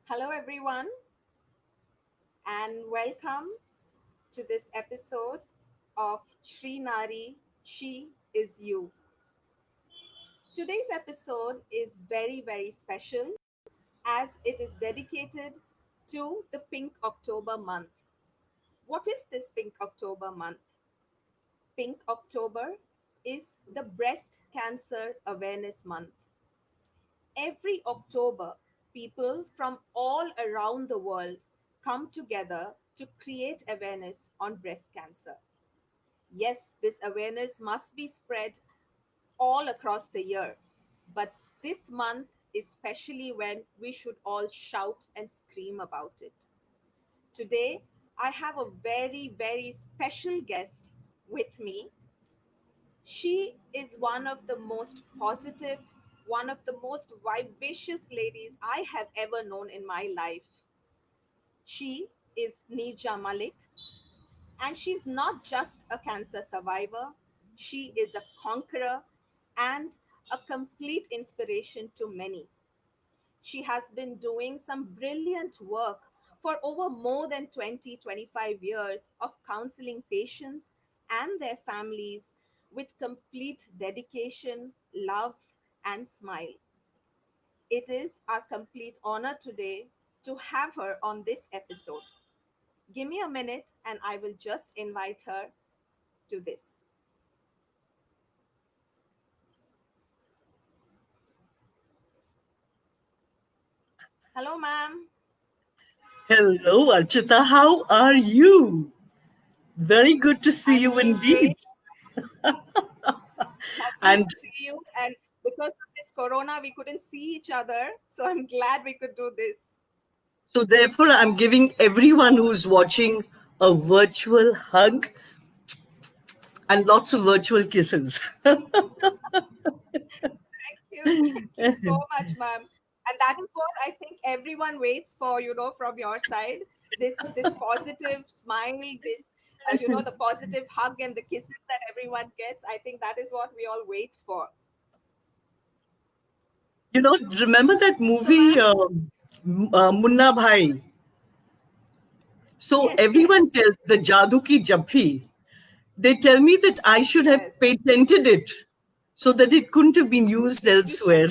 Hello, everyone, and welcome to this episode of ShreeNaari She is You. Today's episode is very, very special as it is dedicated to the Pink October month. What is this Pink October month? Pink October is the Breast Cancer Awareness Month. Every October, people from all around the world come together to create awareness on breast cancer. Yes, this awareness must be spread all across the year, but this month is especially when we should all shout and scream about it. Today, I have a very, very special guest with me. She is one of the most positive, one of the most vivacious ladies I have ever known in my life. She is Neerja Malik, and she's not just a cancer survivor, she is a conqueror and a complete inspiration to many. She has been doing some brilliant work for over more than 20-25 years of counseling patients and their families with complete dedication, love, and smile. It is our complete honor today to have her on this episode. Give me a minute and I will just invite her to this. Hello, ma'am. Hello, Archita. How are you? Very good to see I'm you doing indeed. great. Happy And to see you. And because of this corona, we couldn't see each other. So I'm glad we could do this. so, therefore, I'm giving everyone who's watching a virtual hug and lots of virtual kisses. Thank you. Thank you so much, ma'am. And that is what I think everyone waits for, from your side. This positive smile, the positive hug and the kisses that everyone gets. I think that is what we all wait for. Remember that So, ma'am, movie, Munna Bhai? So, yes, everyone yes, tells the Jadoo Ki Jaffi. They tell me that I should have yes. patented it so that it couldn't have been used You should. elsewhere.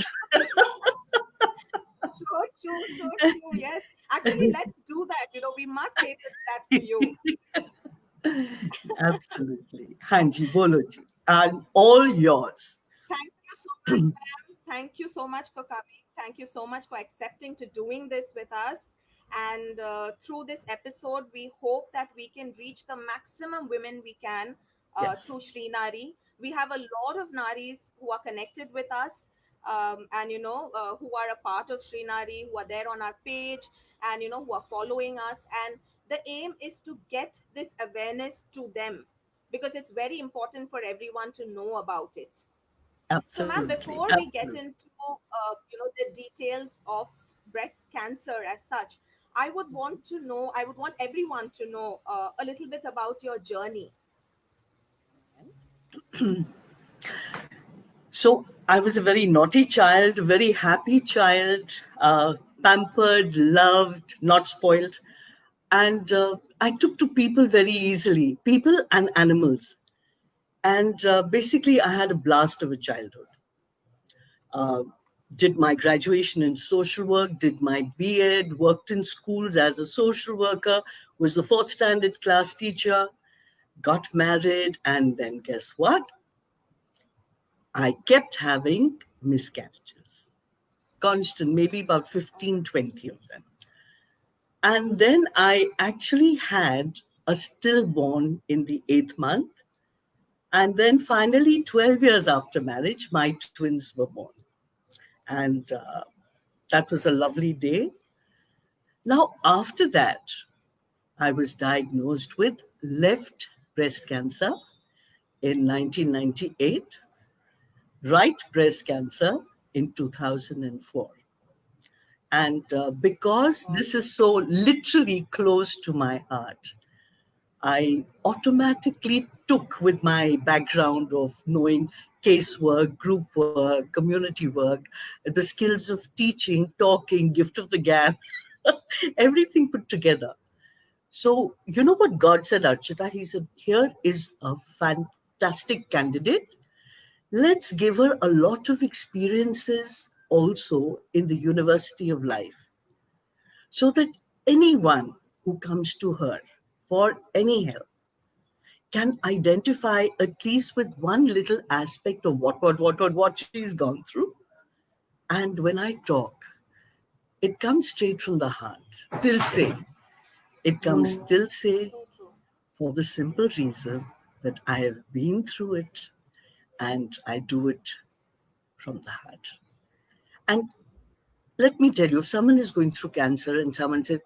So true, so true. Yes. Actually, let's do that. We must patent that for you. Absolutely. Hanji, bolo ji. I'm all yours. Thank you so much, ma'am. Thank you so much for coming. Thank you so much for accepting to doing this with us. And through this episode, we hope that we can reach the maximum women we can Yes, through ShreeNaari. We have a lot of Naris who are connected with us, and who are a part of ShreeNaari, who are there on our page, and who are following us. And the aim is to get this awareness to them because it's very important for everyone to know about it. So, ma'am, absolutely. before we get Absolutely. into the details of breast cancer as such, I would want everyone to know a little bit about your journey. So I was a very naughty child, very happy child, pampered, loved, not spoiled. And I took to people very easily, people and animals. And basically, I had a blast of a childhood. uh, did my graduation in social work, did my B.Ed, worked in schools as a social worker, was the fourth standard class teacher, got married, and then guess what? I kept having miscarriages. Constant, maybe about 15, 20 of them. And then I actually had a stillborn in the eighth month. And then finally, 12 years after marriage, my twins were born. And that was a lovely day. Now, after that, I was diagnosed with left breast cancer in 1998, right breast cancer in 2004. And because Wow. this is so literally close to my heart, I automatically took, with my background of knowing casework, group work, community work, the skills of teaching, talking, gift of the gab. Everything put together. So, you know what God said, Archita? He said, here is a fantastic candidate. Let's give her a lot of experiences also in the university of life so that anyone who comes to her for any help can identify at least with one little aspect of what she's gone through. And when I talk, it comes straight from the heart. Till say, it comes till say So true. for the simple reason that I have been through it and I do it from the heart. And let me tell you, if someone is going through cancer and someone says,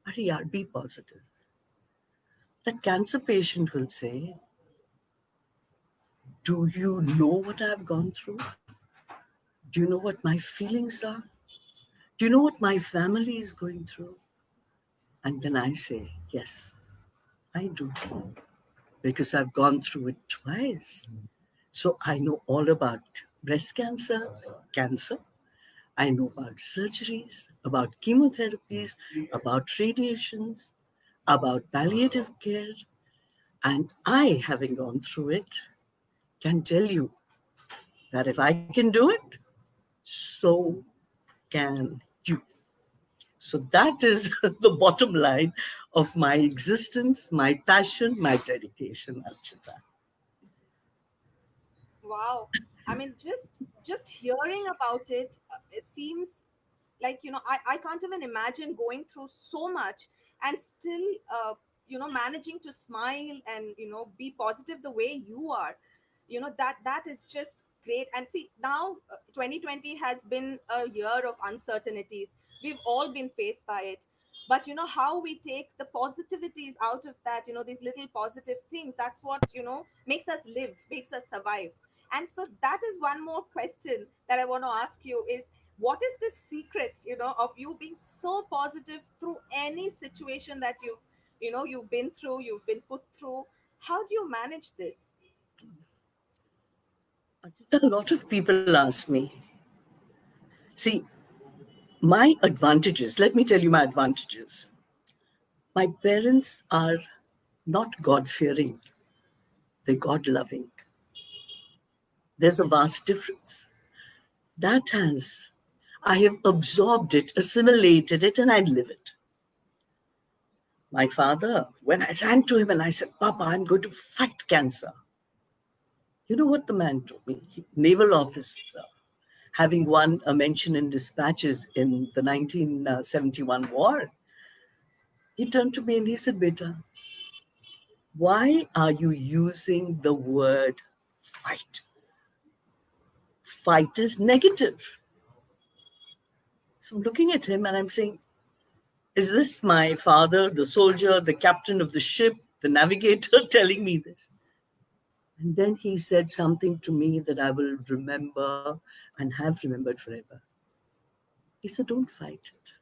"Are yaar, be positive," that cancer patient will say, "Do you know what I've gone through? Do you know what my feelings are? Do you know what my family is going through?" And then I say, "Yes, I do, because I've gone through it twice. So I know all about breast cancer, cancer. I know about surgeries, about chemotherapies, about radiations, about palliative care. And I, having gone through it, can tell you that if I can do it, so can you." So that is the bottom line of my existence, my passion, my dedication, Archita. Wow. I mean, just hearing about it, it seems like, I can't even imagine going through so much and still managing to smile and be positive the way you are. That is just great. And see, now 2020 has been a year of uncertainties. We've all been faced by it, but how we take the positivities out of that, these little positive things, that's what makes us live, makes us survive. And so that is one more question that I want to ask you is, what is the secret of you being so positive through any situation that you've been through, you've been put through? How do you manage this? Archita, a lot of people ask me, see, my advantages, let me tell you my advantages. My parents are not God fearing, they're God loving. There's a vast difference. That has, I have absorbed it, assimilated it, and I live it. My father, when I ran to him and I said, "Papa, I'm going to fight cancer," you know what the man told me? Naval officer, having won a mention in dispatches in the 1971 war. He turned to me and he said, "Beta, why are you using the word fight? Fight is negative." So I'm looking at him and I'm saying, is this my father, the soldier, the captain of the ship, the navigator telling me this? And then he said something to me that I will remember and have remembered forever. He said, "Don't fight it,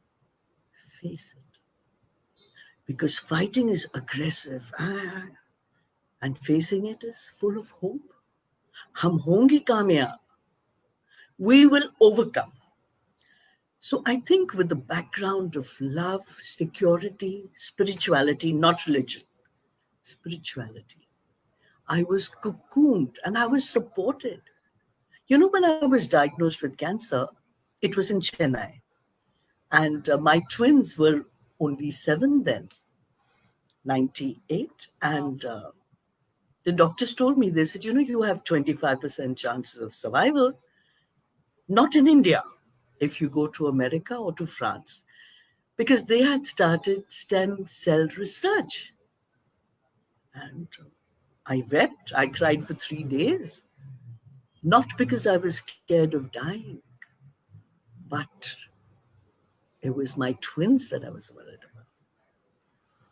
face it." Because fighting is aggressive, and facing it is full of hope. Hum honge kamyab. We will overcome. So I think with the background of love, security, spirituality, not religion, spirituality, I was cocooned and I was supported. You know, when I was diagnosed with cancer, it was in Chennai, and my twins were only 7 then, 98. Wow. And the doctors told me, they said, "You know, you have 25% chances of survival, not in India, if you go to America or to France," because they had started stem cell research. And I wept, I cried for 3 days, not because I was scared of dying, but it was my twins that I was worried about.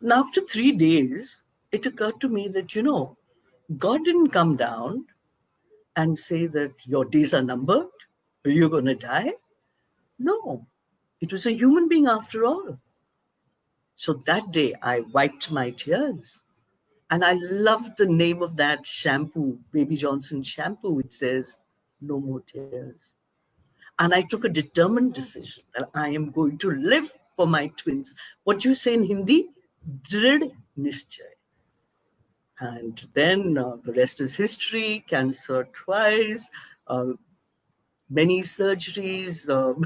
And after 3 days, it occurred to me that, God didn't come down and say that your days are numbered, you're going to die. No, it was a human being after all. So that day, I wiped my tears. And I loved the name of that shampoo, Baby Johnson shampoo. It says, "No more tears." And I took a determined decision that I am going to live for my twins. What you say in Hindi? Drid Nischay. And then the rest is history, cancer twice, uh, many surgeries,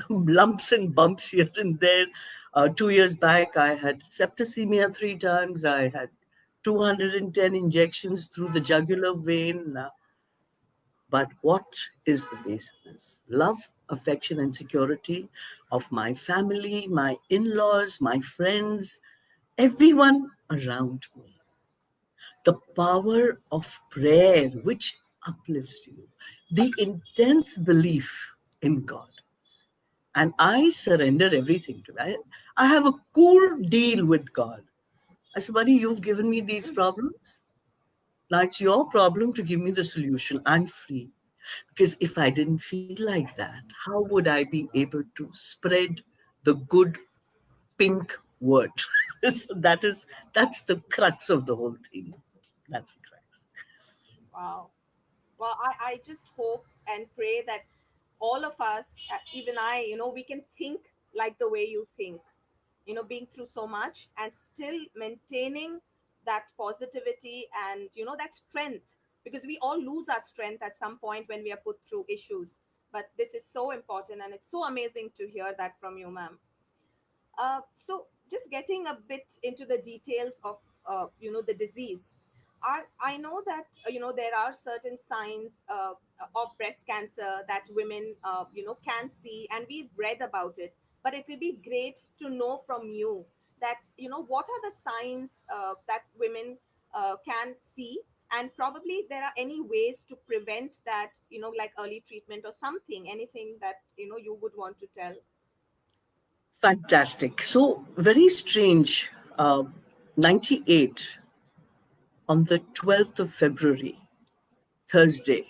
lumps and bumps here and there. 2 years back, I had septicemia 3 times. I had 210 injections through the jugular vein. But what is the basis? Love, affection, and security of my family, my in laws, my friends, everyone around me. The power of prayer, which uplifts you, the intense belief in God. And I surrender everything to him. I have a cool deal with God. I said, buddy, you've given me these problems. Now it's your problem to give me the solution. I'm free. Because if I didn't feel like that, how would I be able to spread the good pink word? So that's the crux of the whole thing. That's the crux. Wow. Well, I just hope and pray that all of us, even I, we can think like the way you think, being through so much and still maintaining that positivity and, that strength, because we all lose our strength at some point when we are put through issues. But this is so important, and it's so amazing to hear that from you, ma'am. So just getting a bit into the details of the disease. I know that there are certain signs of breast cancer that women can see, and we've read about it. But it will be great to know from you that what are the signs that women can see, and probably there are any ways to prevent that, like early treatment or something, anything that you would want to tell. Fantastic. So very strange. 98 on the 12th of February, Thursday.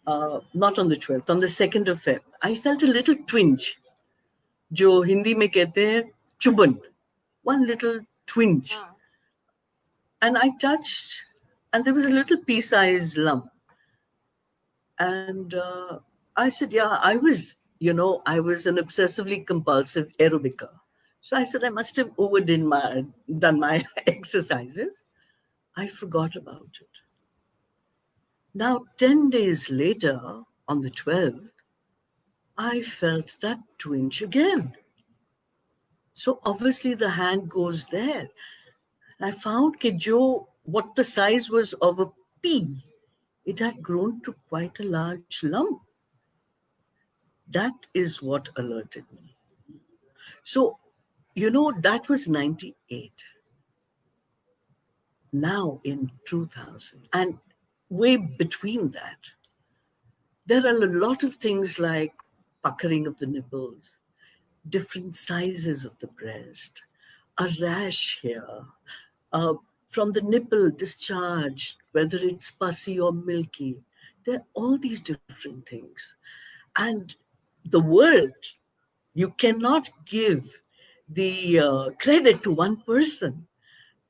Not on the 12th, on the 2nd of Feb. I felt a little twinge. जो हिंदी में कहते हैं चुभन, one little twinge. Ah. And I touched, and there was a little pea-sized lump. And I said, yeah, I was an obsessively compulsive aerobica. So I said, I must have done my exercises. I forgot about it. Now, 10 days later, on the 12th, I felt that twinge again. So obviously the hand goes there. I found that what the size was of a pea, it had grown to quite a large lump. That is what alerted me. So, that was 98. Now in 2000, and way between that, there are a lot of things like puckering of the nipples, different sizes of the breast, a rash here, uh, from the nipple discharge, whether it's pussy or milky. There are all these different things. And the world, you cannot give the credit to one person.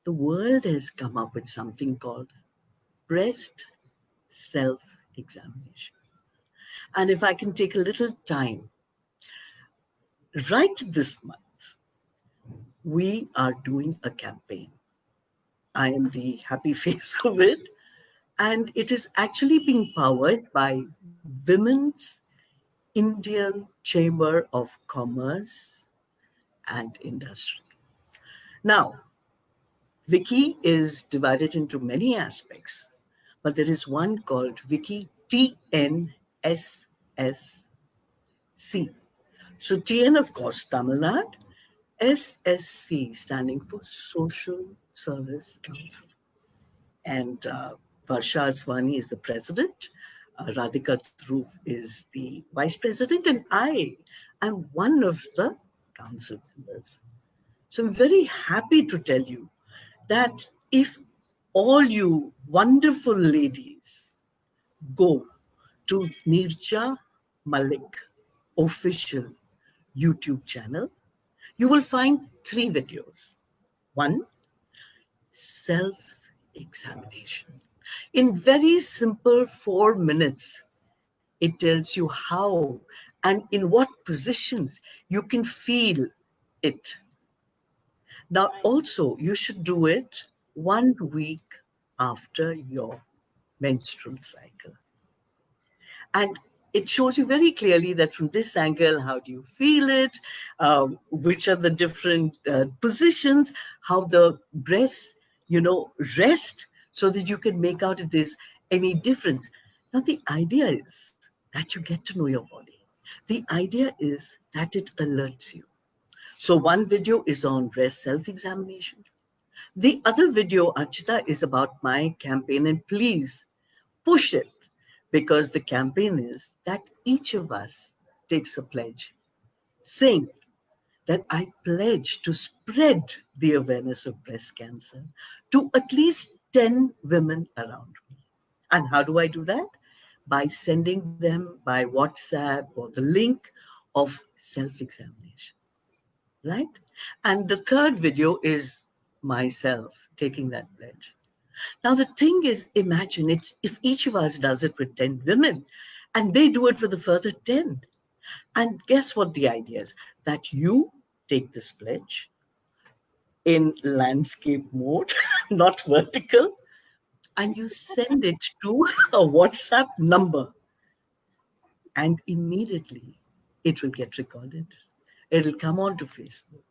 The world has come up with something called breast self examination. And if I can take a little time, right this month, we are doing a campaign. I am the happy face of it. And it is actually being powered by Women's Indian Chamber of Commerce and Industry. Now, Wiki is divided into many aspects, but there is one called Wiki TNSSC. So TN, of course, Tamil Nadu, SSC standing for Social Service Council. And Varsha Aswani is the president. Radhika Dhruv is the vice president, and I am one of the council members. So I'm very happy to tell you that if all you wonderful ladies go to Neerja Malik official YouTube channel, you will find 3 videos. One, self examination. In very simple 4 minutes, it tells you how and in what positions you can feel it. Now, Right. also, you should do it 1 week after your menstrual cycle. And it shows you very clearly that from this angle, how do you feel it, which are the different positions, how the breasts, rest, so that you can make out if there's any difference. Now, the idea is that you get to know your body. The idea is that it alerts you. So one video is on breast self-examination. The other video, Archita, is about my campaign, and please push it, because the campaign is that each of us takes a pledge saying that I pledge to spread the awareness of breast cancer to at least 10 women around me. And how do I do that? By sending them by WhatsApp or the link of self examination, right? And the third video is myself taking that pledge. Now, the thing is, imagine it, if each of us does it with 10 women and they do it with a further 10. And guess what the idea is? That you take this pledge in landscape mode, not vertical, and you send it to a WhatsApp number, and immediately it will get recorded. It'll come onto Facebook.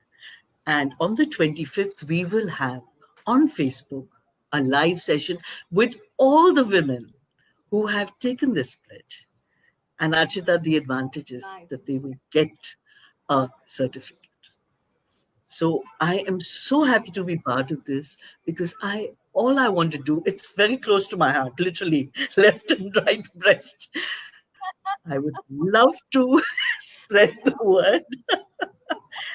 And on the 25th, we will have on Facebook a live session with all the women who have taken this pledge. And Archita, the advantage is that Nice. they will get a certificate. So I am so happy to be part of this, because all I want to do, it's very close to my heart, literally left and right breast. I would love to spread the word,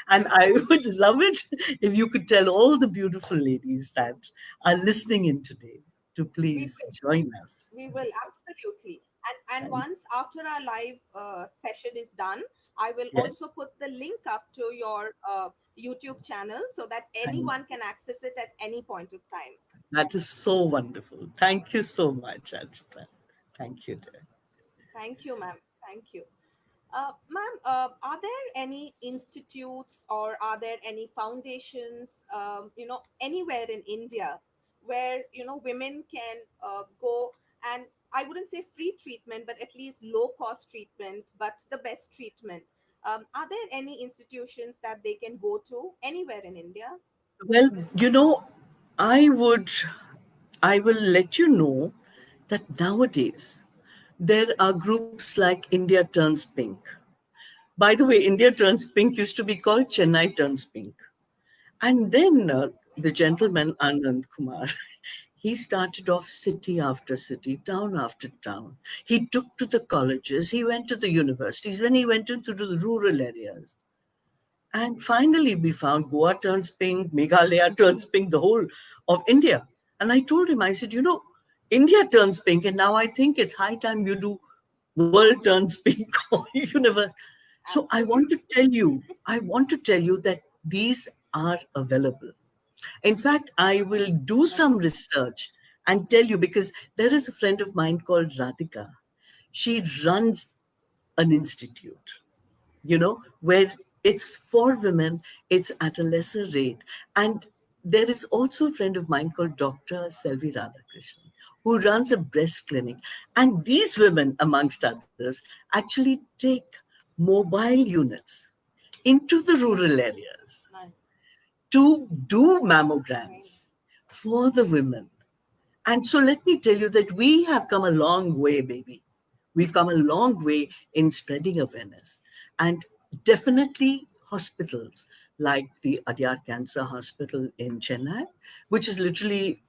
and I would love it if you could tell all the beautiful ladies that are listening in today to We please will. join us. We will absolutely. And And once after our live session is done, I will yes, also put the link up to your YouTube channel so that thank, anyone can access it at any point of time. that is so wonderful. Thank you so much, Archita. Thank you, dear. Thank you, ma'am. Thank you. Ma'am, are there any institutes or are there any foundations, anywhere in India where, women can go and I wouldn't say free treatment, but at least low cost treatment, but the best treatment? Are there any institutions that they can go to anywhere in India? Well, I would, I will let you know that nowadays there are groups like India Turns Pink. By the way, India Turns Pink used to be called Chennai Turns Pink. And then the gentleman, Anand Kumar, he started off city after city, town after town. He took to the colleges, he went to the universities, then he went into the rural areas. And finally, we found Goa turns pink, Meghalaya turns pink, the whole of India. And I told him, I said, India turns pink, and now I think it's high time you do world turns pink or universe. So Absolutely. I want to tell you that these are available. In fact, I will do some Okay. research and tell you, because there is a friend of mine called Radhika. She runs an institute, where it's for women, it's at a lesser rate. And there is also a friend of mine called Dr. Selvi Radhakrishnan, who runs a breast clinic. And these women, amongst others, actually take mobile units into the rural areas Nice. to do Right. mammograms for the women. And so let me tell you that we have come a long way, baby. We've come a long way in spreading awareness. And definitely hospitals like the Adyar Cancer Hospital in Chennai, which is literally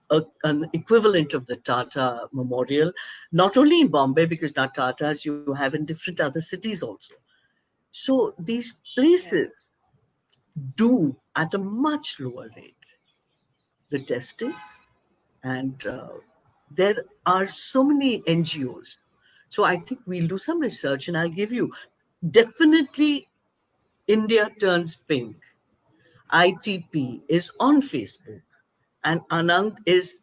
an equivalent of the Tata Memorial, not only in Bombay, because now Tatas you have in different other cities also. So these Yes. places do at a much lower rate the testings, and there are so many NGOs. So I think we'll do some research, and I'll give you definitely India Turns Pink. ITP is on Facebook, and Anand is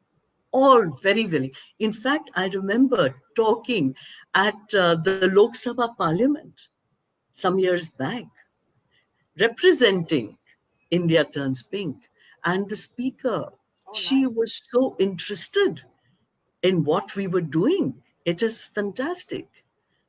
all very willing. In fact, I remember talking at the Lok Sabha Parliament, some years back, representing India Turns Pink. And the speaker, Oh, she nice. was so interested in what we were doing. It is fantastic.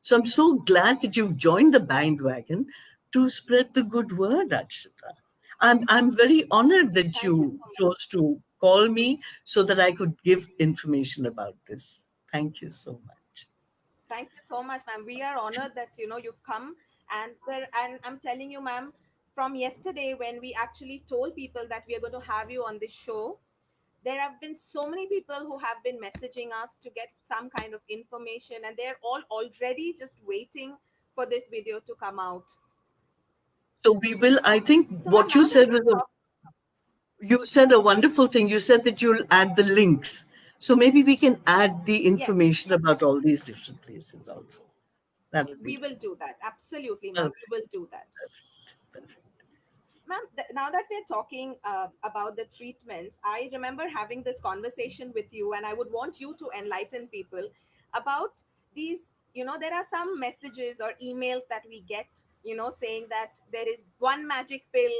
So I'm so glad that you've joined the bandwagon to spread the good word, Archita. I'm very honored that Thank you you so much. chose to call me so that I could give information about this. Thank you so much. Thank you so much, ma'am. We are honored that you've come, and I'm telling you, ma'am, from yesterday when we actually told people that we are going to have you on this show, there have been so many people who have been messaging us to get some kind of information, and they're all already just waiting for this video to come out. So we will, I think So, ma'am, what you now that said we're was a, talking, you said a wonderful thing. You said that you'll add the links. So maybe we can add the yes, information about all these different places also. That would we be will do that. Absolutely, ma'am, we perfect. will do that. Perfect. Ma'am, now that we're talking about the treatments, I remember having this conversation with you, and I would want you to enlighten people about these. There are some messages or emails that we get, saying that there is one magic pill,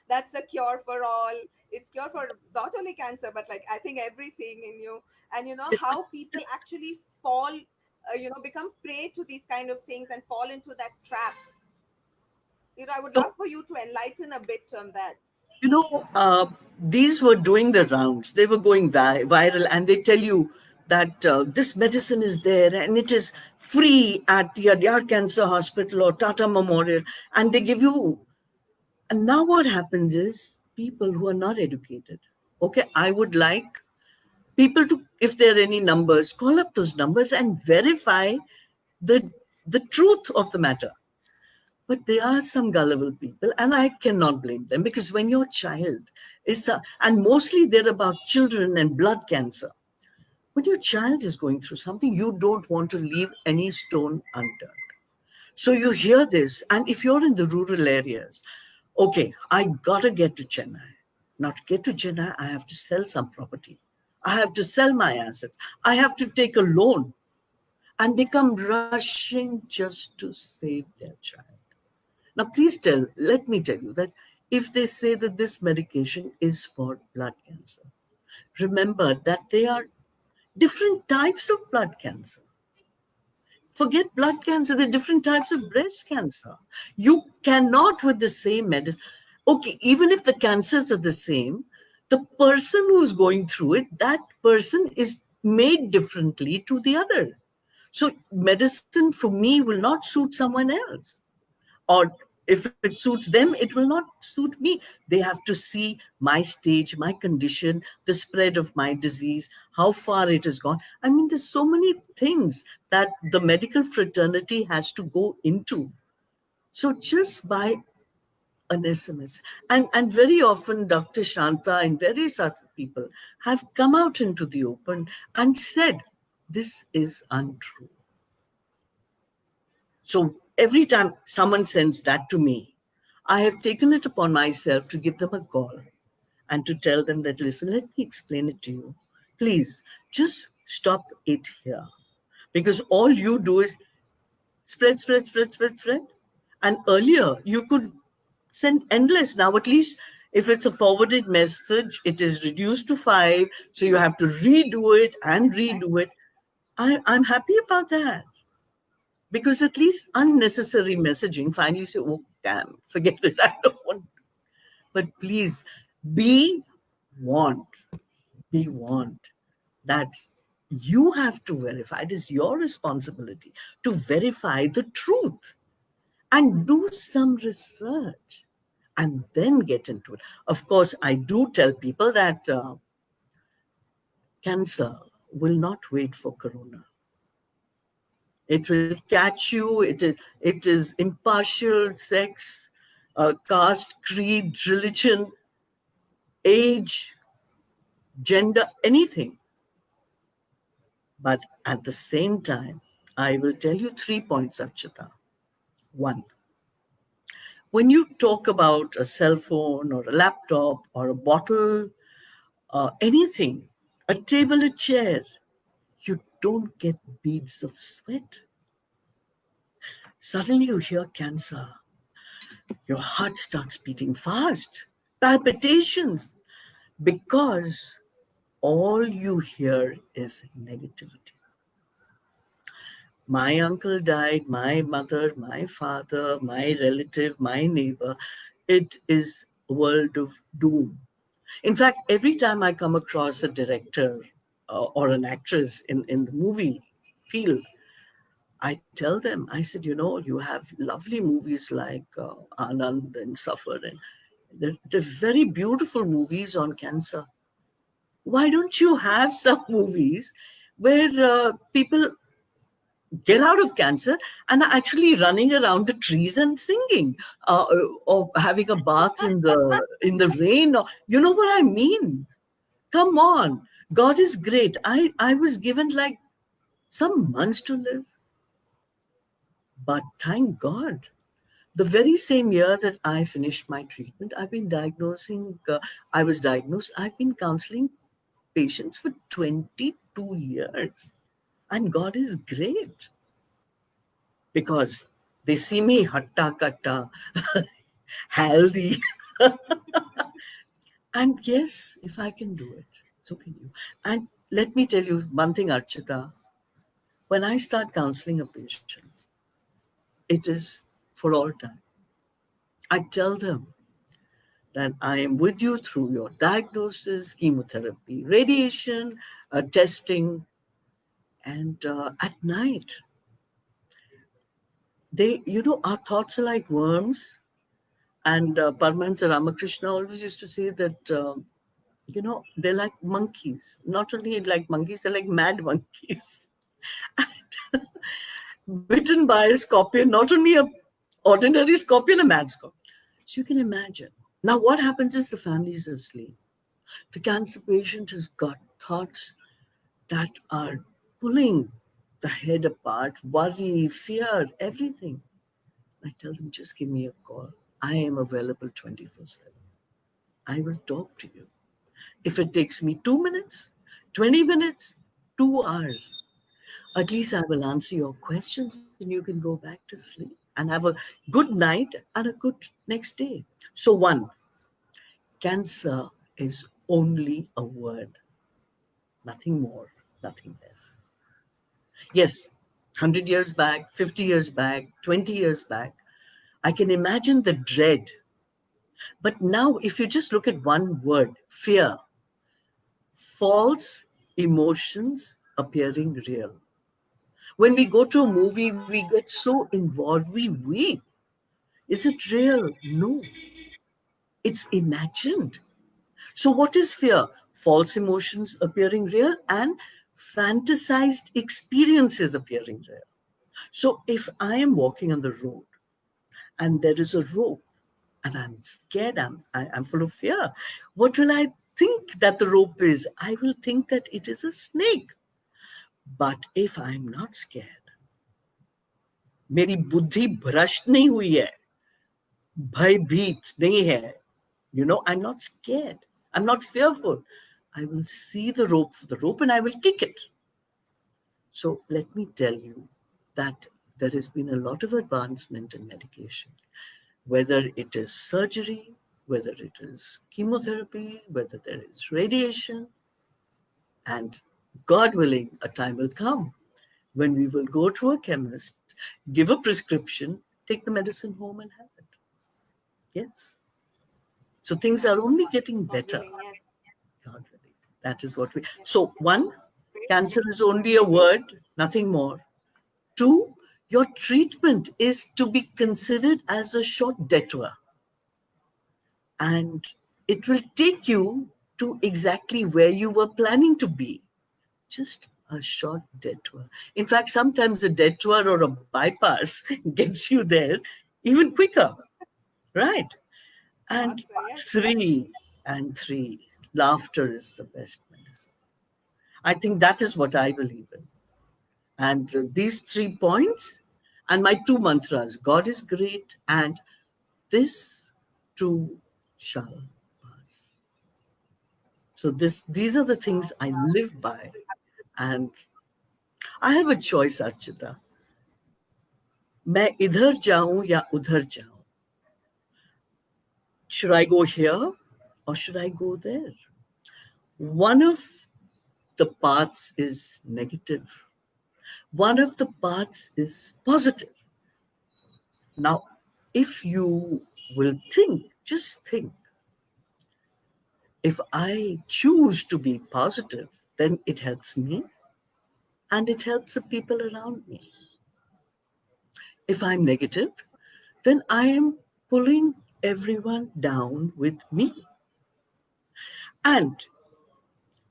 that's a cure for all. It's cure for not only cancer, but like I think everything in you. And how people actually fall, become prey to these kind of things and fall into that trap. I would So love for you to enlighten a bit on that. you know, these were doing the rounds. They were going viral, and they tell you that this medicine is there and it is free at the Adyar Cancer Hospital or Tata Memorial, and they give you. And now what happens is people who are not educated. Okay, I would like people to, if there are any numbers, call up those numbers and verify the the truth of the matter. But there are some gullible people, and I cannot blame them because when your child is, and mostly they're about children and blood cancer. When your child is going through something, you don't want to leave any stone unturned. So you hear this, and if you're in the rural areas, okay, I gotta get to Chennai. Now, to get to Chennai, I have to sell some property. I have to sell my assets. I have to take a loan. And they come rushing just to save their child. Now, let me tell you that if they say that this medication is for blood cancer, remember that there are different types of blood cancer. Forget blood cancer, there are different types of breast cancer. You cannot, with the same medicine, okay, even if the cancers are the same, the person who's going through it, that person is made differently to the other. So, medicine for me will not suit someone else, or if it suits them, it will not suit me. They have to see my stage, my condition, the spread of my disease, how far it has gone. I mean, there's so many things that the medical fraternity has to go into. So just by an SMS, and very often Dr. Shanta and various other people have come out into the open and said this is untrue. So every time someone sends that to me, I have taken it upon myself to give them a call and to tell them that, listen, let me explain it to you. Please just stop it here. Because all you do is spread, spread, spread, spread, spread. And earlier you could send endless. Now, at least if it's a forwarded message, it is reduced to 5. So you have to redo it and redo it. I'm happy about that. Because at least unnecessary messaging finally say, oh, damn, forget it. I don't want. But please be warned, be warned that you have to verify. It is your responsibility to verify the truth and do some research and then get into it. Of course, I do tell people that cancer will not wait for corona. It will catch you. It is impartial, sex, caste, creed, religion, age, gender, anything. But at the same time, I will tell you 3 points, Archita. One, when you talk about a cell phone or a laptop or a bottle, anything, a table, a chair, you don't get beads of sweat. Suddenly you hear cancer, your heart starts beating fast, palpitations, because all you hear is negativity. My uncle died, my mother, my father, my relative, my neighbor. It is a world of doom. In fact, every time I come across a director or an actress in the movie field, I tell them, I said, you have lovely movies like Anand and Suffer, and they're very beautiful movies on cancer. Why don't you have some movies where people get out of cancer and are actually running around the trees and singing, or having a bath in the rain, or you know what I mean? Come on, God is great. I was given like some months to live, but thank God, the very same year that I finished my treatment, I was diagnosed, I've been counseling patients for 22 years. And God is great because they see me hatta katta, healthy. And yes, if I can do it, so can you. And let me tell you one thing, Archita. When I start counseling a patient, it is for all time. I tell them that I am with you through your diagnosis, chemotherapy, radiation, testing, and at night, our thoughts are like worms. And Paramahansa Ramakrishna always used to say that, they're like monkeys. Not only like monkeys, they're like mad monkeys. Bitten by a scorpion, not only a ordinary scorpion, a mad scorpion. So you can imagine. Now, what happens is the family is asleep. The cancer patient has got thoughts that are pulling the head apart, worry, fear, everything. I tell them, just give me a call. I am available 24/7. I will talk to you. If it takes me 2 minutes, 20 minutes, 2 hours, at least I will answer your questions and you can go back to sleep and have a good night and a good next day. So, one, cancer is only a word, nothing more, nothing less. Yes, 100 years back, 50 years back, 20 years back, I can imagine the dread. But now, if you just look at one word, fear, false emotions appearing real. When we go to a movie, we get so involved, we weep. Is it real? No, it's imagined. So, what is fear? False emotions appearing real and fantasized experiences appearing real. So, if I am walking on the road and there is a rope and I'm scared, I'm full of fear, what will I think that the rope is? I will think that it is a snake. But if I'm not scared, मेरी बुद्धि भ्रष्ट नहीं हुई है, भयभीत नहीं है, I'm not scared, I'm not fearful, I will see the rope and I will kick it. So let me tell you that there has been a lot of advancement in medication, whether it is surgery, whether it is chemotherapy, whether there is radiation, and God willing, a time will come when we will go to a chemist, give a prescription, take the medicine home and have it. Yes. So things are only getting God better. willing, yes. God willing. That is what we. Yes. So, one, Great. cancer is only a word, nothing more. Two, your treatment is to be considered as a short detour, and it will take you to exactly where you were planning to be. Just a short detour. In fact, sometimes a detour or a bypass gets you there even quicker, right? And Faster, yes. three, laughter is the best medicine. I think that is what I believe in. And these 3 points and my two mantras, God is great and this too shall pass. So these are the Wow. things I live by. And I have a choice, Archita. मैं इधर जाऊं या उधर जाऊं, should I go here or should I go there? One of the paths is negative, one of the paths is positive. Now, if you will think, just think, if I choose to be positive, then it helps me and it helps the people around me. If I'm negative, then I am pulling everyone down with me. And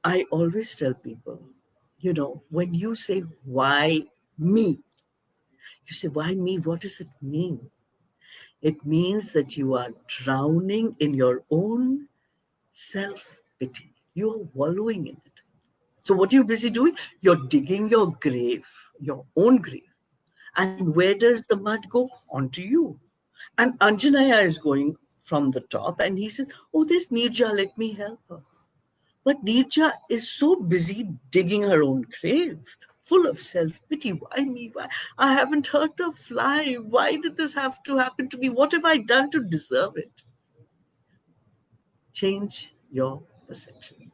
I always tell people, when you say, why me? You say, why me? What does it mean? It means that you are drowning in your own self pity. You're wallowing in it. So, what are you busy doing? You're digging your grave, your own grave. And where does the mud go? Onto you. And Anjanaya is going from the top and he says, oh, there's Neerja, let me help her. But Neerja is so busy digging her own grave, full of self pity. Why me? Why? I haven't hurt a fly. Why did this have to happen to me? What have I done to deserve it? Change your perception.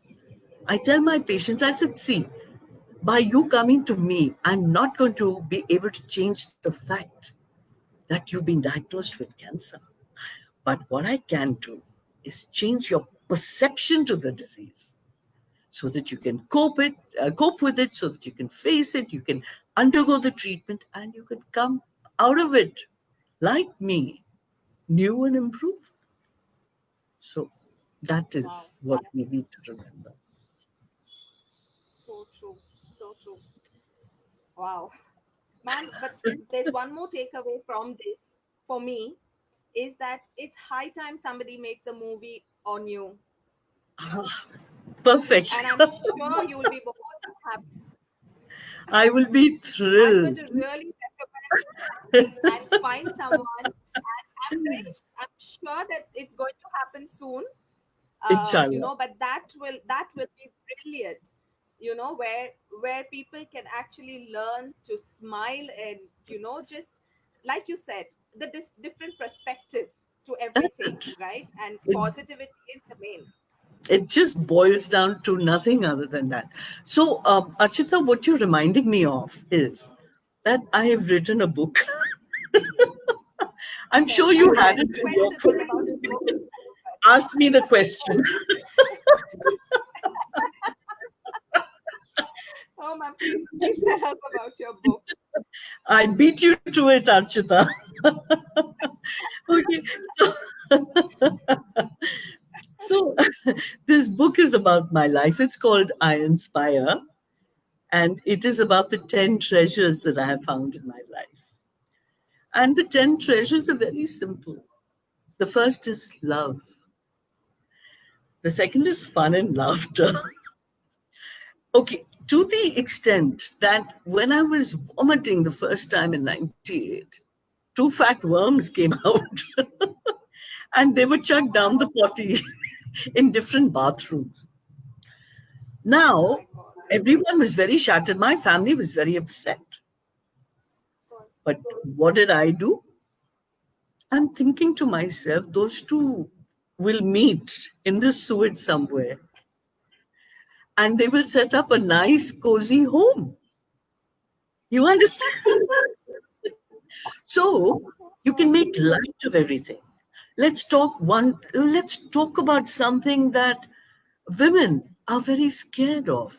I tell my patients, I said, see, by you coming to me, I'm not going to be able to change the fact that you've been diagnosed with cancer. But what I can do is change your perception to the disease so that you can cope with it, so that you can face it, you can undergo the treatment, and you can come out of it like me, new and improved. So that Wow, is what we that's need to remember. so true. So true. Wow. Ma'am, but there's one more takeaway from this for me is that it's high time somebody makes a movie on you. Perfect. And I'm sure you will be more than happy. I will be I'm going thrilled. to really recommend and find someone. And I'm sure that it's going to happen soon. Inshallah. But that will be brilliant. Where people can actually learn to smile and just like you said, the different perspective to That's everything, it. right? And It positivity is the main. It just boils down to nothing other than that. So, Archita, what you're reminding me of is that I have written a book. I'm Yes, sure you and had my it in your question was about the book. ask me the question. Oh, ma'am, please tell us about your book. I beat you to it, Archita. Okay, so, so this book is about my life. It's called I Inspire, and it is about the 10 treasures that I have found in my life. And the 10 treasures are very simple. The first is love. The second is fun and laughter. Okay, to the extent that when I was vomiting the first time in 98, two fat worms came out and they were chucked down the potty in different bathrooms. Oh Now, my God. everyone was very shattered. My family was very upset. Of course. But what did I do? I'm thinking to myself, those two will meet in the sewage somewhere and they will set up a nice, cozy home. You understand? So you can make light of everything. Let's talk about something that women are very scared of,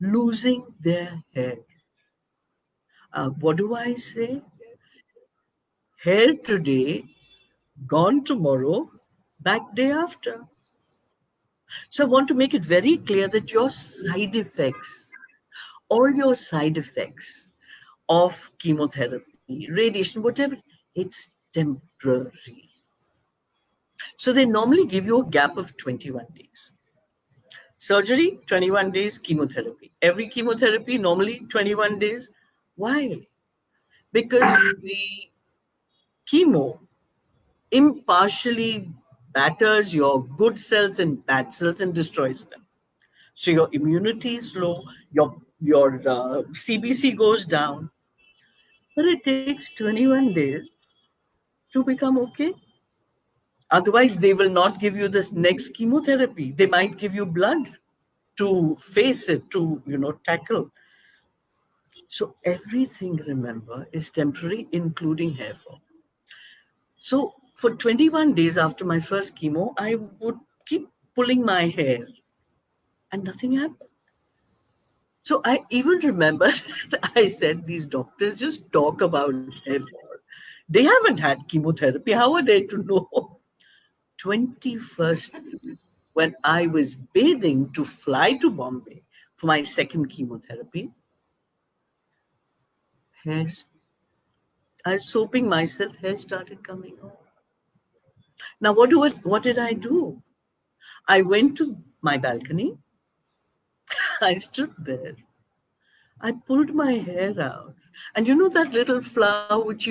losing their hair. What do I say? Yes. Hair today, gone tomorrow, back day after. So I want to make it very clear that your side effects, all your side effects of chemotherapy, radiation, whatever, it's temporary. So they normally give you a gap of 21 days. Surgery, 21 days, chemotherapy. Every chemotherapy, normally 21 days. Why? Because the chemo impartially batters your good cells and bad cells and destroys them. So your immunity is low, your CBC goes down. But it takes 21 days to become okay. Otherwise, they will not give you this next chemotherapy. They might give you blood to face it, to, tackle. So everything, remember, is temporary, including hair fall. So for 21 days after my first chemo, I would keep pulling my hair and nothing happened. So I even remember that I said, these doctors just talk about hair fall. They haven't had chemotherapy. How are they to know? 21st, when I was bathing to fly to Bombay for my second chemotherapy, hairs, I was soaping myself, hair started coming off. Now, what did I do? I went to my balcony. I stood there. I pulled my hair out. And you know that little flower which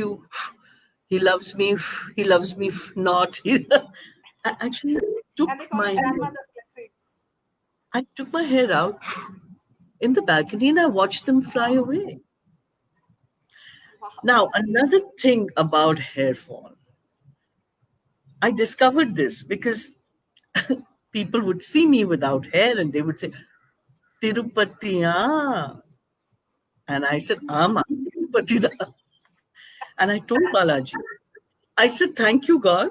he loves me, he loves me, not. I actually And took they call my it hair. grandmother's blessings. I took my hair out in the balcony and I watched them fly away. Wow. Now, another thing about hair fall, I discovered this because people would see me without hair and they would say, Tirupati, ah. And I said, Ama, Tirupati. Da." And I told Balaji, I said, thank you, God,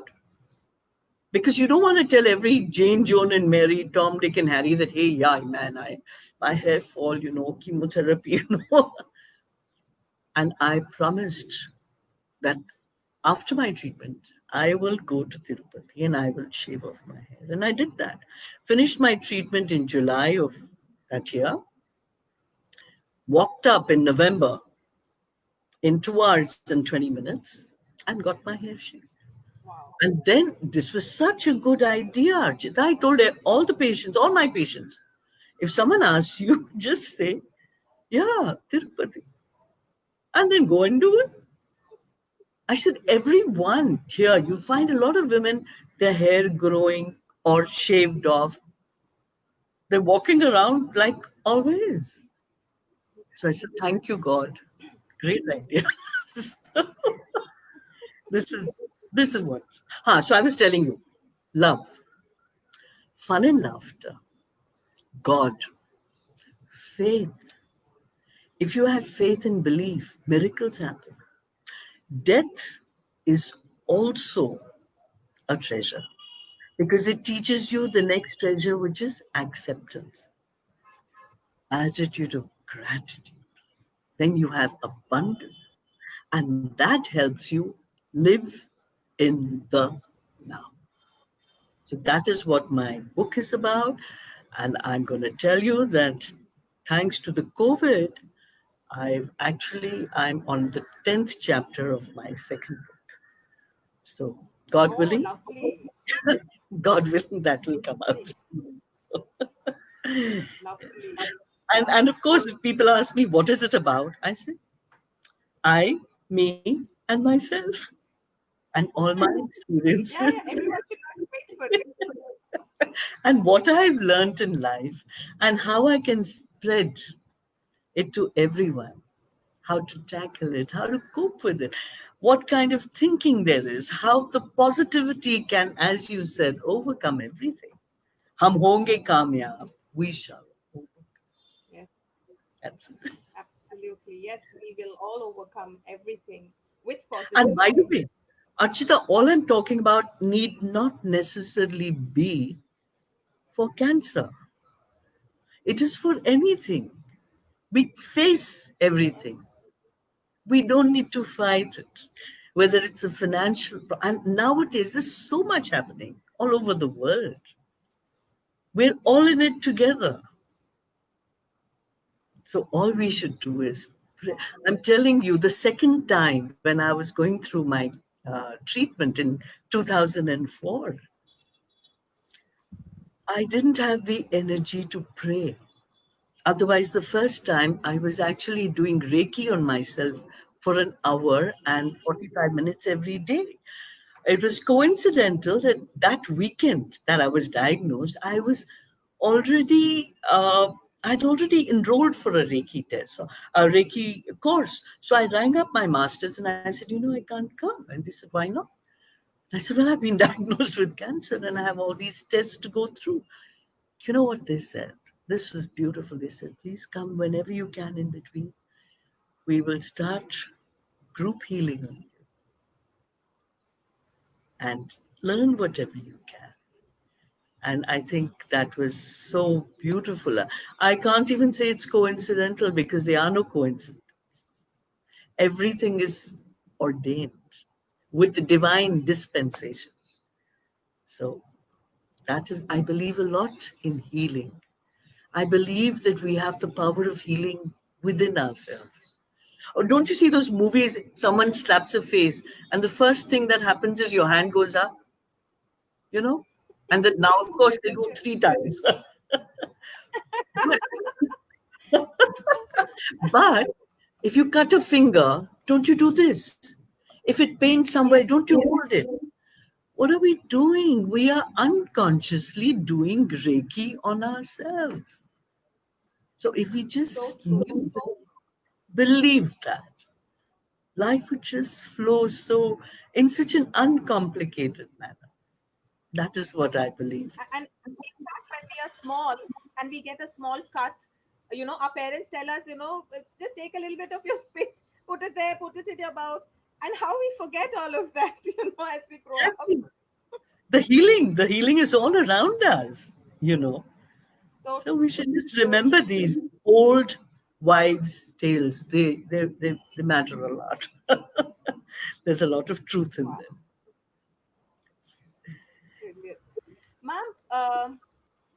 because you don't want to tell every Jane, Joan, and Mary, Tom, Dick, and Harry that, hey, yeah, man, my hair fall, chemotherapy, And I promised that after my treatment, I will go to Tirupati and I will shave off my hair. And I did that. Finished my treatment in July of that year, walked up in November in 2 hours and 20 minutes, and got my hair shaved. Wow. And then this was such a good idea, Archita. I told all the patients, all my patients, if someone asks you, just say, yeah, Tirupati, and then go and do it. I said, everyone here, you find a lot of women, their hair growing or shaved off. They're walking around like always. So I said, thank you, God. Great idea. this is this is what. So I was telling you, love, fun and laughter, God, faith. If you have faith and belief, miracles happen. Death is also a treasure because it teaches you the next treasure, which is acceptance, attitude of gratitude. Then you have abundance, and that helps you live in the now. So that is what my book is about. And I'm going to tell you that thanks to the COVID, I'm on the 10th chapter of my second book. So God Oh, willing, lovely. God willing, that will come out. Lovely. And of course, if people ask me, what is it about? I say, I, me, and myself, and all my Yeah, yeah. experiences, Everyone should wait for it. and what I've learned in life, and how I can spread it to everyone, how to tackle it, how to cope with it, what kind of thinking there is, how the positivity can, as you said, overcome everything. Hum honge kamyab. We shall overcome. Yes, That's it. absolutely. Yes, we will all overcome everything with And by the positivity. way, Archita, all I'm talking about need not necessarily be for cancer. It is for anything. We face Yes. everything. We don't need to fight it, whether it's a financial. And nowadays, there's so much happening all over the world. We're all in it together. So all we should do is pray. I'm telling you, the second time when I was going through my treatment in 2004, I didn't have the energy to pray. Otherwise, the first time I was actually doing Reiki on myself for an hour and 45 minutes every day. It was coincidental that weekend that I was diagnosed, I was already I'd already enrolled for a Reiki test, so a Reiki course. So I rang up my masters and I said, I can't come. And they said, why not? I said, well, I've been diagnosed with cancer and I have all these tests to go through. You know what they said? This was beautiful. They said, please come whenever you can in between. We will start group healing on you and learn whatever you can. And I think that was so beautiful. I can't even say it's coincidental because there are no coincidences. Everything is ordained with the divine dispensation. So that is, I believe a lot in healing. I believe that we have the power of healing within ourselves. Or don't you see those movies? Someone slaps a face, and the first thing that happens is your hand goes up, you know? And then now, of course, they do three times. but, but if you cut a finger, don't you do this? If it pains somewhere, Yes, don't you hold it? What are we doing? We are unconsciously doing Reiki on ourselves. So if we so just true. knew, believed that, life would just flow so in such an uncomplicated manner. That is what I believe. And in fact, when we are small and we get a small cut, our parents tell us, just take a little bit of your spit, put it there, put it in your mouth. And how we forget all of that, as we grow up. Exactly. The healing is all around us, you know. So So we true. should just So remember true. these old wives' tales. They matter a lot. There's a lot of truth in Wow, them. brilliant. Ma'am,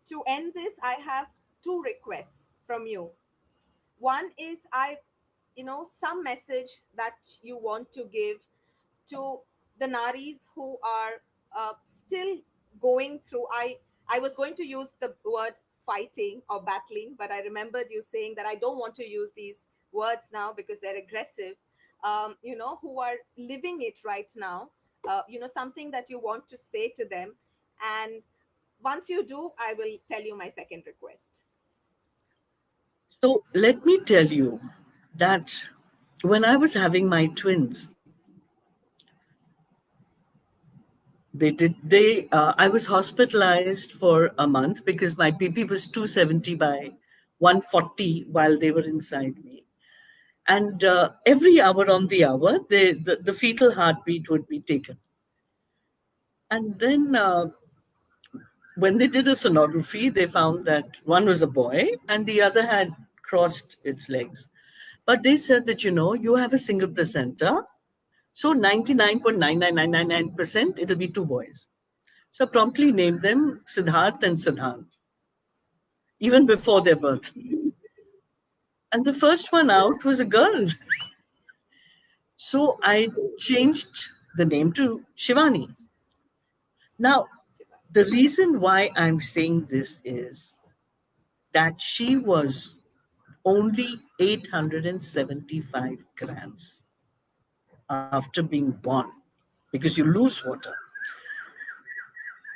to end this, I have two requests from you. One is some message that you want to give to the naris who are still going through. I was going to use the word fighting or battling, but I remembered you saying that I don't want to use these words now because they're aggressive. Who are living it right now. Something that you want to say to them, and once you do, I will tell you my second request. So let me tell you that when I was having my twins, I was hospitalized for a month because my BP was 270 by 140 while they were inside me. And every hour on the hour, the fetal heartbeat would be taken. And then when they did a sonography, they found that one was a boy and the other had crossed its legs. But they said that, you have a single placenta. So 99.99999% it'll be two boys. So I promptly named them Siddharth and Siddhant, even before their birth. And the first one out was a girl. So I changed the name to Shivani. Now, the reason why I'm saying this is that she was only 875 grams after being born because you lose water.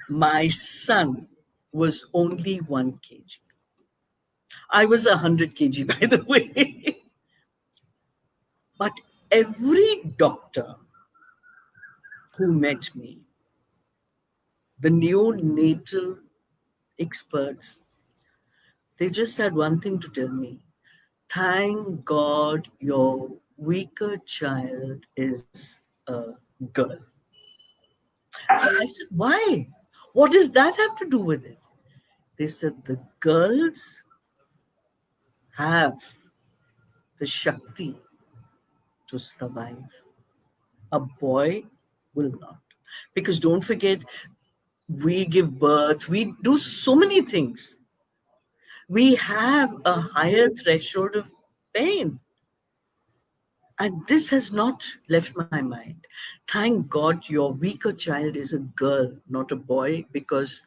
My son was only 1 kg. I was 100 kg, by the way. But every doctor who met me, the neonatal experts, they just had one thing to tell me: thank God your weaker child is a girl. So I said, why? What does that have to do with it? They said the girls have the Shakti to survive. A boy will not. Because don't forget, we give birth, we do so many things. We have a higher threshold of pain. And this has not left my mind. Thank God your weaker child is a girl, not a boy, because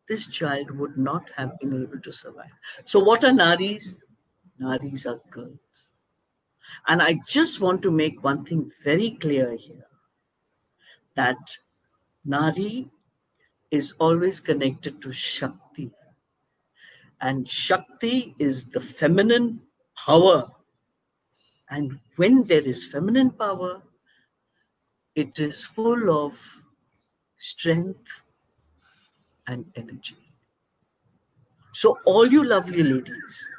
this child would not have been able to survive. So, what are Naris? Naris are girls. And I just want to make one thing very clear here, that Nari is always connected to Shakti. And Shakti is the feminine power. And when there is feminine power, it is full of strength and energy. So, all you lovely ladies,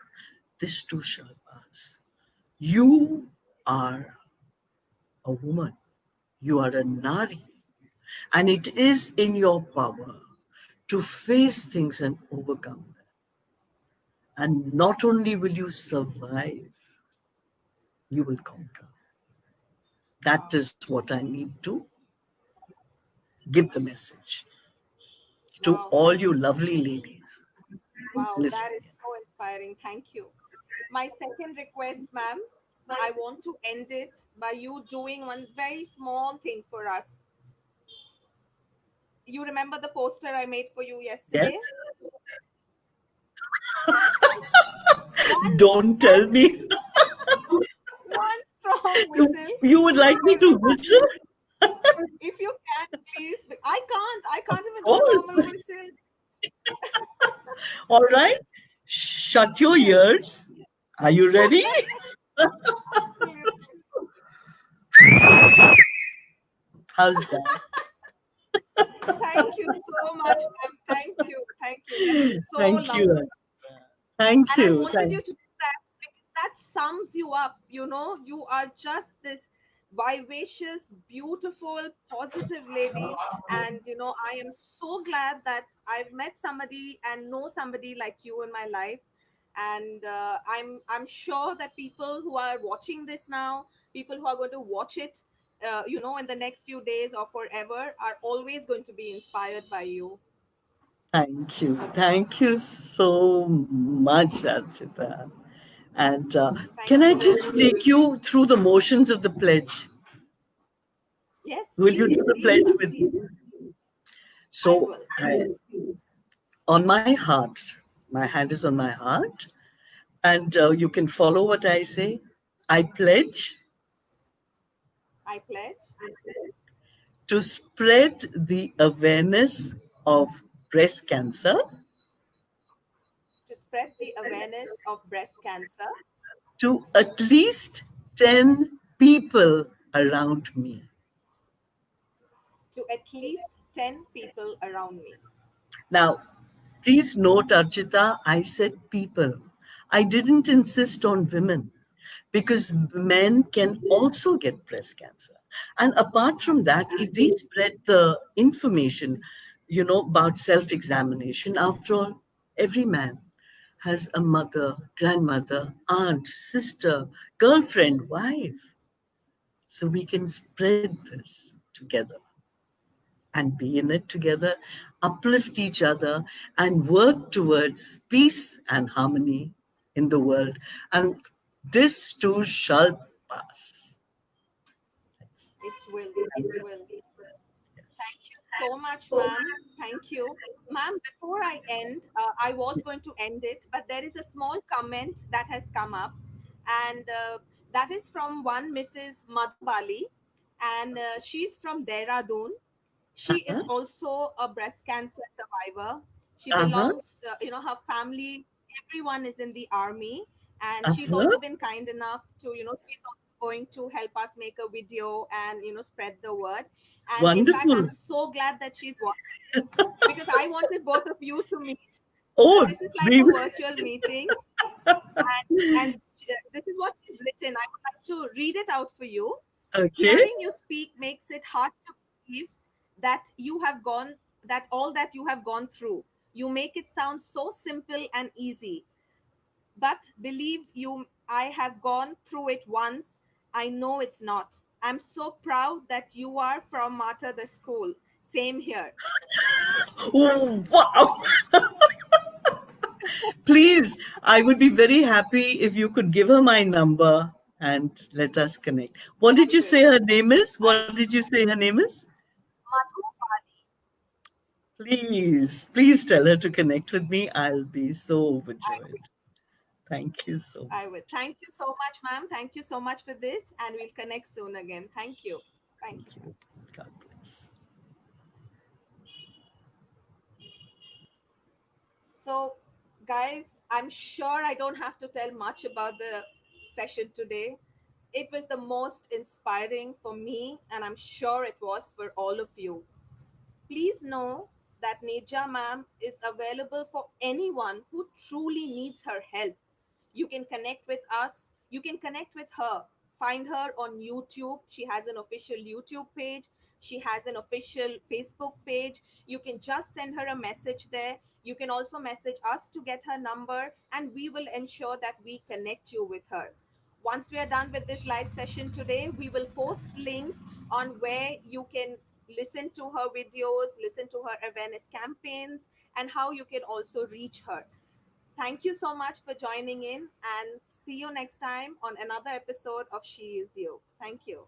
this too shall pass. You are a woman, you are a Nari, and it is in your power to face things and overcome them. And not only will you survive, you will conquer. That is what I need to give the message to Wow. all you lovely ladies Wow, that is listening. so inspiring. Thank you. My second request, ma'am, I want to end it by you doing one very small thing for us. You remember the poster I made for you Yes? yesterday? One, Don't one, tell me. one strong you, whistle you would like me for to me. whistle? If you can, please. I can't. I Of can't even do a normal course. whistle. All right. Shut your ears. Are you ready? Absolutely. How's that? Thank you so much, ma'am. Thank you. Thank you. That is so Thank you, lovely. Archita. Thank And I you. wanted Thank you to do that because that sums you up. You are just this vivacious, beautiful, positive lady. And I am so glad that I've met somebody and know somebody like you in my life. And I'm sure that people who are watching this now, people who are going to watch it, in the next few days or forever, are always going to be inspired by you. Thank you. Thank you so much, Archita. And Thank can I you very just much. take you through the motions of the pledge? Yes, Will you do please, the please, pledge with me? I So, will. Yes. on my heart, my hand is on my heart, and you can follow what I say. I pledge I pledge to spread the awareness of breast cancer to spread the awareness of breast cancer to at least 10 people around me. to at least 10 people around me. Now, please note, Archita, I said people. I didn't insist on women because men can also get breast cancer. And apart from that, if we spread the information, about self examination, after all, every man has a mother, grandmother, aunt, sister, girlfriend, wife. So we can spread this together and be in it together, uplift each other, and work towards peace and harmony in the world. And this too shall pass. Yes. It will. It will. Yes. Thank you so much, ma'am. Thank you. Ma'am, before I end, I was going to end it, but there is a small comment that has come up, and that is from one Mrs. Madhubali, and she's from Dehradun. She is Uh-huh. also a breast cancer survivor. She Uh-huh. belongs, her family, everyone is in the army. And she's Uh-huh. also been kind enough to, she's also going to help us make a video and, spread the word. And in fact, I'm Wonderful. so glad that she's watching this because I wanted both of you to meet. Oh, This is like we a virtual meeting. And this is what she's written. I would like to read it out for you. okay. Hearing you speak makes it hard to believe that you have gone that all that you have gone through. You make it sound so simple and easy. But believe you, I have gone through it once. I know it's not. I'm so proud that you are from Mata the school. Same here. Oh, wow. Please, I would be very happy if you could give her my number and let us connect. What did I you will. say her name is? I What did you say her name is? Madhubali. Please tell her to connect with me. I'll be so I overjoyed. will. Thank you so I will. much. Thank you so much, ma'am. Thank you so much for this, and we'll connect soon again. Thank you. Thank you. Thank you. God bless. So, Guys, I'm sure I don't have to tell much about the session today. It was the most inspiring for me, and I'm sure it was for all of you. Please know that Neerja ma'am is available for anyone who truly needs her help. You can connect with us, you can connect with her. Find her on YouTube. She has an official YouTube page, she has an official Facebook page. You can just send her a message there. You can also message us to get her number, and we will ensure that we connect you with her. Once we are done with this live session today, we will post links on where you can listen to her videos, listen to her awareness campaigns, and how you can also reach her. Thank you so much for joining in, and see you next time on another episode of She Is You. Thank you.